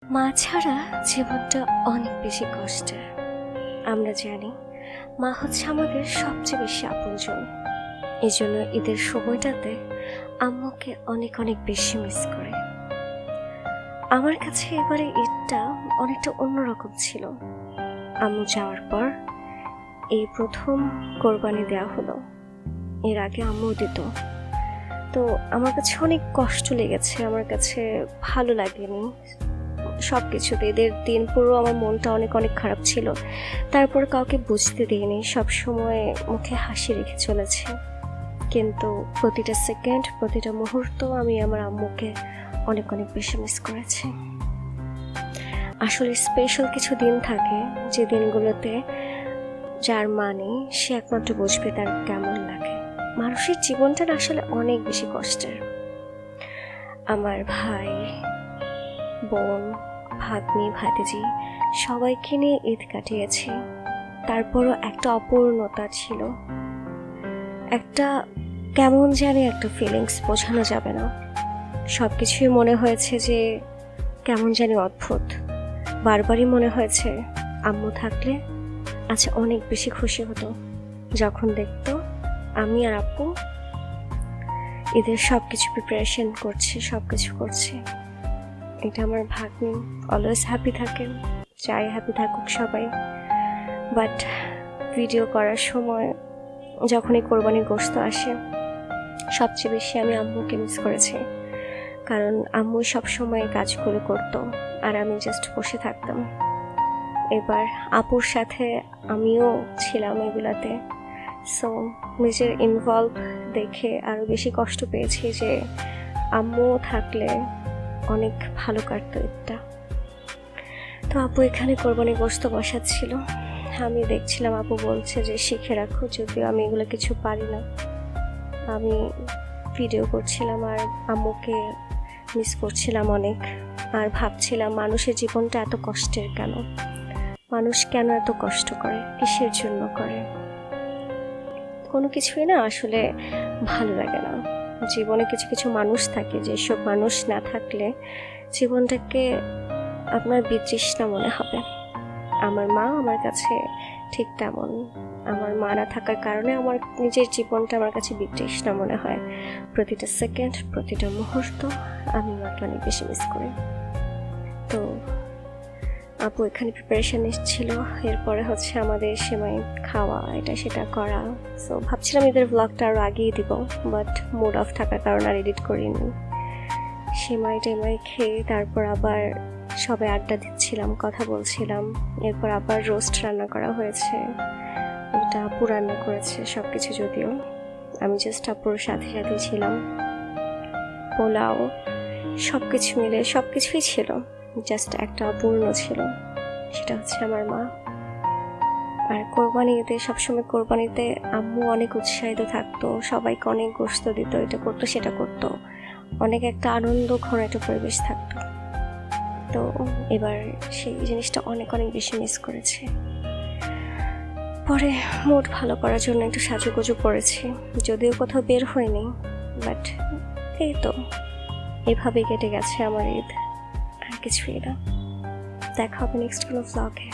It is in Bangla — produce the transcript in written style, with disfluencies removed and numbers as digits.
মা ছাড়া জীবনটা অনেক বেশি কষ্টের। আমরা জানি মা হচ্ছে আমাদের সবচেয়ে বেশি আপনজন। এই জন্য ঈদের সময়টাতে আম্মুকে অনেক অনেক বেশি মিস করে। আমার কাছে এবারে ঈদটা অনেকটা অন্যরকম ছিল। আম্মু যাওয়ার পর এই প্রথম কোরবানি দেওয়া হলো। এর আগে আম্মু দিত, তো আমার কাছে অনেক কষ্ট লেগেছে, আমার কাছে ভালো লাগেনি সব কিছুতে। ঈদের দিন পুরো আমার মনটা অনেক অনেক খারাপ ছিল। তারপর কাউকে বুঝতে দিইনি, সবসময় মুখে হাসি রেখে চলেছে। কিন্তু প্রতিটা সেকেন্ড, প্রতিটা মুহূর্ত আমি আমার আম্মুকে অনেক অনেক বেশি মিস করেছি। আসলে স্পেশাল কিছু দিন থাকে যে দিনগুলোতে যার মানে সে একমাত্র বুঝবে তার কেমন লাগে। মানুষের জীবনটা আসলে অনেক বেশি কষ্টের। আমার ভাই, বোন, ভাগ্নি, ভাতিজি সবাইকে নিয়ে ঈদ কাটিয়েছি। তারপরও একটা অপূর্ণতা ছিল, একটা কেমন জানি একটা ফিলিংস, বোঝানো যাবে না। সব কিছুই মনে হয়েছে যে কেমন জানি অদ্ভুত। বারবারই মনে হয়েছে আম্মু থাকলে আচ্ছা অনেক বেশি খুশি হতো যখন দেখতো আমি আর আপু ঈদের সব কিছু প্রিপারেশন করছি, সব কিছু করছি। এটা আমার ভাগ্নি অলওয়েজ হ্যাপি থাকেন, চাই হ্যাপি থাকুক সবাই। বাট ভিডিও করার সময় যখনই কোরবানির গোশত আসে সবচেয়ে বেশি আমি আম্মুকে মিস করেছি। কারণ আম্মু সবসময় কাজগুলো করতো আর আমি জাস্ট বসে থাকতাম। এবার আপুর সাথে আমিও ছিলাম এগুলাতে, সো নিজের ইনভলভ দেখে আরও বেশি কষ্ট পেয়েছি যে আম্মু থাকলে অনেক ভালো কাটতো ঈদটা। তো আপু এখানে কোরবানি গোশত বসাচ্ছিল, আমি দেখছিলাম আপু বলছে যে শিখে রাখো, যদিও আমি এগুলো কিছু পারি না। আমি ভিডিও করছিলাম আর আম্মুকে মিস করছিলাম অনেক। আর ভাবছিলাম মানুষের জীবনটা এত কষ্টের কেন, মানুষ কেন এত কষ্ট করে, কিসের জন্য করে। কোনো কিছুই না আসলে ভালো লাগে না। জীবনে কিছু কিছু মানুষ থাকে যেসব মানুষ না থাকলে জীবনটাকে আপনার বিতৃষ্ণা মনে হবে। আমার মা আমার কাছে ঠিক তেমন। আমার মা না থাকার কারণে আমার নিজের জীবনটা আমার কাছে বিতৃষ্ণা মনে হয়। প্রতিটা সেকেন্ড, প্রতিটা মুহূর্ত আমি মাকে অনেক বেশি মিস করি। তো আপু এখানে প্রিপারেশন নিচ্ছিল, এরপরে হচ্ছে আমাদের সেমাই খাওয়া, এটা সেটা করা। সো ভাবছিলাম এদের ব্লগটা আরও আগেই দিব, বাট মুড অফ থাকার কারণে আর এডিট করিনি। সেমাই টেমাই খেয়ে তারপর আবার সবাই আড্ডা দিচ্ছিলাম, কথা বলছিলাম। এরপর আবার রোস্ট রান্না করা হয়েছে, এটা আপু রান্না করেছে সব কিছু, যদিও আমি জাস্ট আপুর সাথে সাথে ছিলাম। পোলাও, সব কিছু মিলে সব কিছুই ছিল, জাস্ট একটা অপূর্ণ ছিল, সেটা হচ্ছে আমার মা। আর কোরবানিতে সবসময় কোরবানিতে আম্মু অনেক উৎসাহিত থাকতো, সবাইকে অনেক গোশত দিত, এটা করতো সেটা করতো, অনেক একটা আনন্দ ঘন একটা পরিবেশ থাকতো। তো এবার সেই জিনিসটা অনেক অনেক বেশি মিস করেছি। পরে মুড ভালো করার জন্য একটু সাজুগুজু করেছি, যদিও কোথাও বের হয়নি, বাট এই তো এভাবেই কেটে গেছে আমার ঈদ, আর কিছুই না। দেখা হবে নেক্সট কোনো ভ্লগে।